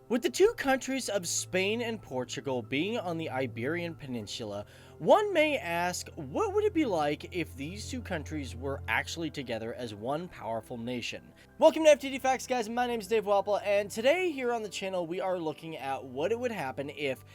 With the two countries of Spain and Portugal being on the Iberian Peninsula, one may ask, what would it be like if these two countries were actually together as one powerful nation? Welcome to FTD Facts, guys. My name is Dave Wappel, and today here on the channel we are looking at what it would happen if,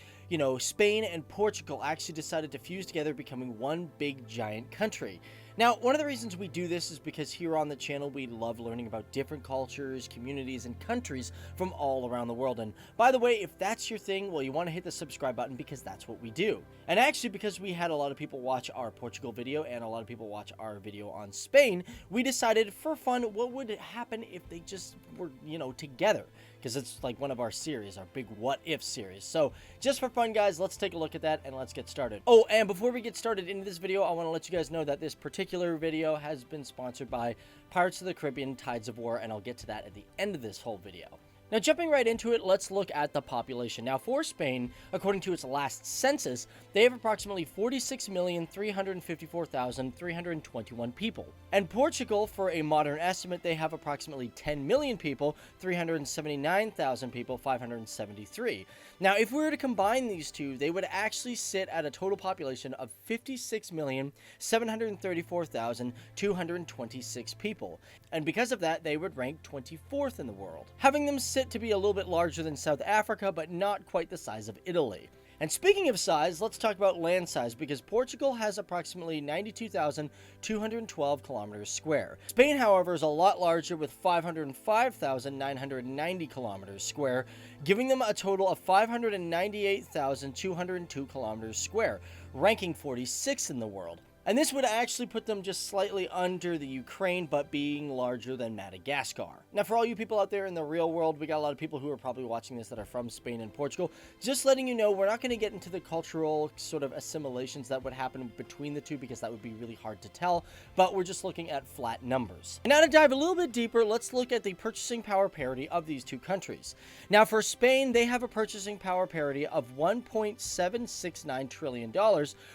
Spain and Portugal actually decided to fuse together, becoming one big giant country. Now, one of the reasons we do this is because here on the channel, we love learning about different cultures, communities, and countries from all around the world. And by the way, if that's your thing, well, you want to hit the subscribe button because that's what we do. And actually, because we had a lot of people watch our Portugal video and a lot of people watch our video on Spain, we decided for fun, what would happen if they just were, together? Because it's like one of our series, our big what if series. So just for fun, guys, let's take a look at that and let's get started. Oh, and before we get started into this video, I want to let you guys know that this particular video has been sponsored by Pirates of the Caribbean Tides of War, and I'll get to that at the end of this whole video. Now, jumping right into it, let's look at the population. Now, for Spain, according to its last census, they have approximately 46,354,321 people. And Portugal, for a modern estimate, they have approximately 10 million people, 379,000 people, 573. Now, if we were to combine these two, they would actually sit at a total population of 56,734,226 people. And because of that, they would rank 24th in the world, having them sit to be a little bit larger than South Africa, but not quite the size of Italy. And speaking of size, let's talk about land size, because Portugal has approximately 92,212 kilometers square. Spain, however, is a lot larger with 505,990 kilometers square, giving them a total of 598,202 kilometers square, ranking 46th in the world. And this would actually put them just slightly under the Ukraine, but being larger than Madagascar. Now, for all you people out there in the real world, we got a lot of people who are probably watching this that are from Spain and Portugal. Just letting you know, we're not going to get into the cultural sort of assimilations that would happen between the two, because that would be really hard to tell, but we're just looking at flat numbers. And now to dive a little bit deeper, let's look at the purchasing power parity of these two countries. Now, for Spain, they have a purchasing power parity of $1.769 trillion,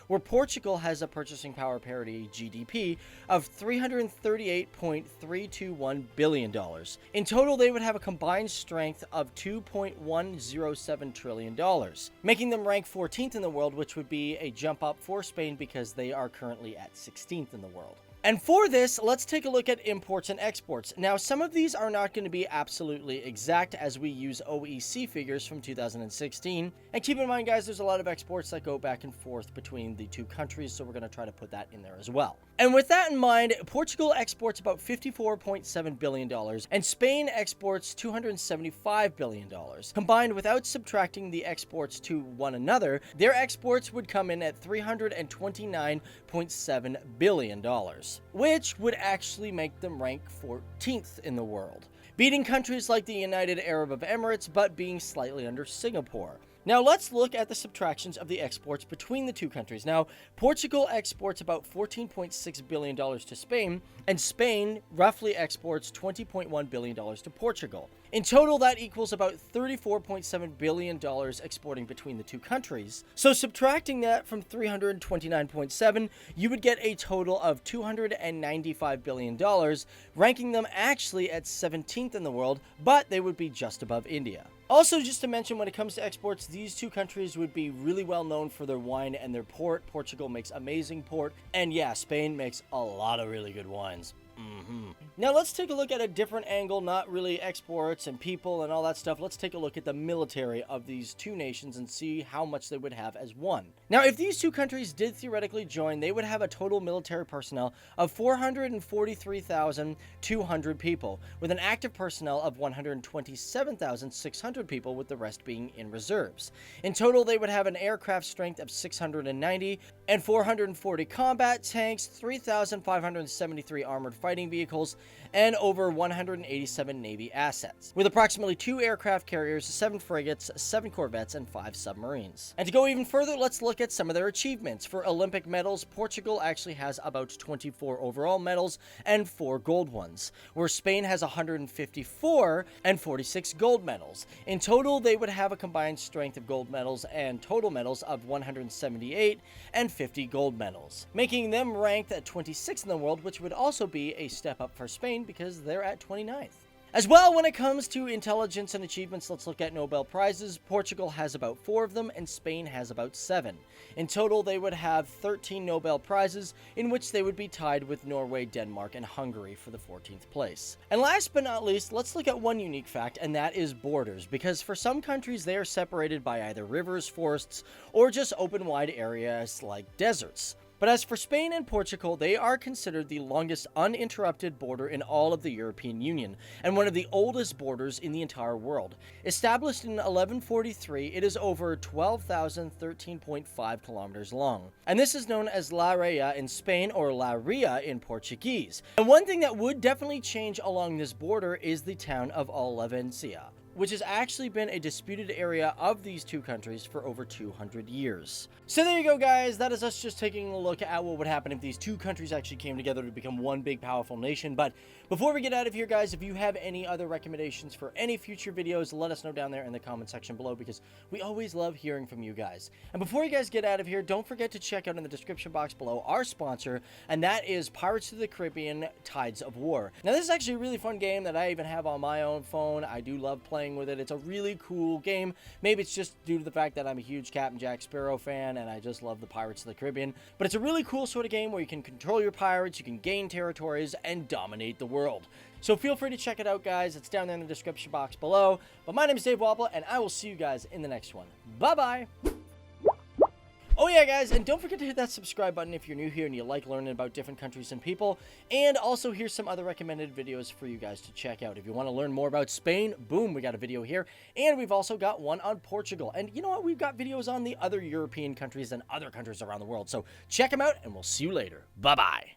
where Portugal has a purchasing power parity GDP of $338.321 billion. In total, they would have a combined strength of $2.107 trillion, making them rank 14th in the world, which would be a jump up for Spain because they are currently at 16th in the world. And for this, let's take a look at imports and exports. Now, some of these are not going to be absolutely exact, as we use OEC figures from 2016. And keep in mind, guys, there's a lot of exports that go back and forth between the two countries, so we're going to try to put that in there as well. And with that in mind, Portugal exports about $54.7 billion, and Spain exports $275 billion. Combined, without subtracting the exports to one another, their exports would come in at $329.7 billion. Which would actually make them rank 14th in the world, beating countries like the United Arab Emirates, but being slightly under Singapore. Now, let's look at the subtractions of the exports between the two countries. Now, Portugal exports about $14.6 billion to Spain, and Spain roughly exports $20.1 billion to Portugal. In total, that equals about $34.7 billion exporting between the two countries. So subtracting that from 329.7, you would get a total of $295 billion, ranking them actually at 17th in the world, but they would be just above India. Also, just to mention, when it comes to exports, these two countries would be really well known for their wine and their port. Portugal makes amazing port, and yeah, Spain makes a lot of really good wines. Now let's take a look at a different angle, not really exports and people and all that stuff. Let's take a look at the military of these two nations and see how much they would have as one. Now, if these two countries did theoretically join, they would have a total military personnel of 443,200 people, with an active personnel of 127,600 people, with the rest being in reserves. In total, they would have an aircraft strength of 690 and 440 combat tanks, 3,573 armored fighting vehicles, and over 187 Navy assets, with approximately 2 aircraft carriers, 7 frigates, 7 corvettes, and 5 submarines. And to go even further, let's look at some of their achievements. For Olympic medals, Portugal actually has about 24 overall medals and 4 gold ones, where Spain has 154 and 46 gold medals. In total, they would have a combined strength of gold medals and total medals of 178 and 50 gold medals, making them ranked at 26th in the world, which would also be a step up for Spain because they're at 29th. As well, when it comes to intelligence and achievements, let's look at Nobel Prizes. Portugal has about 4 of them, and Spain has about 7. In total, they would have 13 Nobel Prizes, in which they would be tied with Norway, Denmark, and Hungary for the 14th place. And last but not least, let's look at one unique fact, and that is borders, because for some countries, they are separated by either rivers, forests, or just open wide areas like deserts. But as for Spain and Portugal, they are considered the longest uninterrupted border in all of the European Union, and one of the oldest borders in the entire world. Established in 1143, it is over 12,013.5 kilometers long. And this is known as La Ria in Spain, or La Ria in Portuguese. And one thing that would definitely change along this border is the town of Olivencia, which has actually been a disputed area of these two countries for over 200 years. So there you go, guys. That is us just taking a look at what would happen if these two countries actually came together to become one big, powerful nation. But before we get out of here, guys, if you have any other recommendations for any future videos, let us know down there in the comment section below, because we always love hearing from you guys. And before you guys get out of here, don't forget to check out in the description box below our sponsor, and that is Pirates of the Caribbean Tides of War. Now, this is actually a really fun game that I even have on my own phone. I do love playing with it. It's a really cool game. Maybe it's just due to the fact that I'm a huge Captain Jack Sparrow fan and I just love the Pirates of the Caribbean. But it's a really cool sort of game where you can control your pirates, you can gain territories, and dominate the world. So feel free to check it out, guys. It's down there in the description box below. But my name is Dave Wapple, and I will see you guys in the next one. Bye-bye! Oh yeah, guys, and don't forget to hit that subscribe button if you're new here and you like learning about different countries and people. And also, here's some other recommended videos for you guys to check out. If you want to learn more about Spain, boom, we got a video here. And we've also got one on Portugal. And you know what? We've got videos on the other European countries and other countries around the world. So check them out, and we'll see you later. Bye-bye.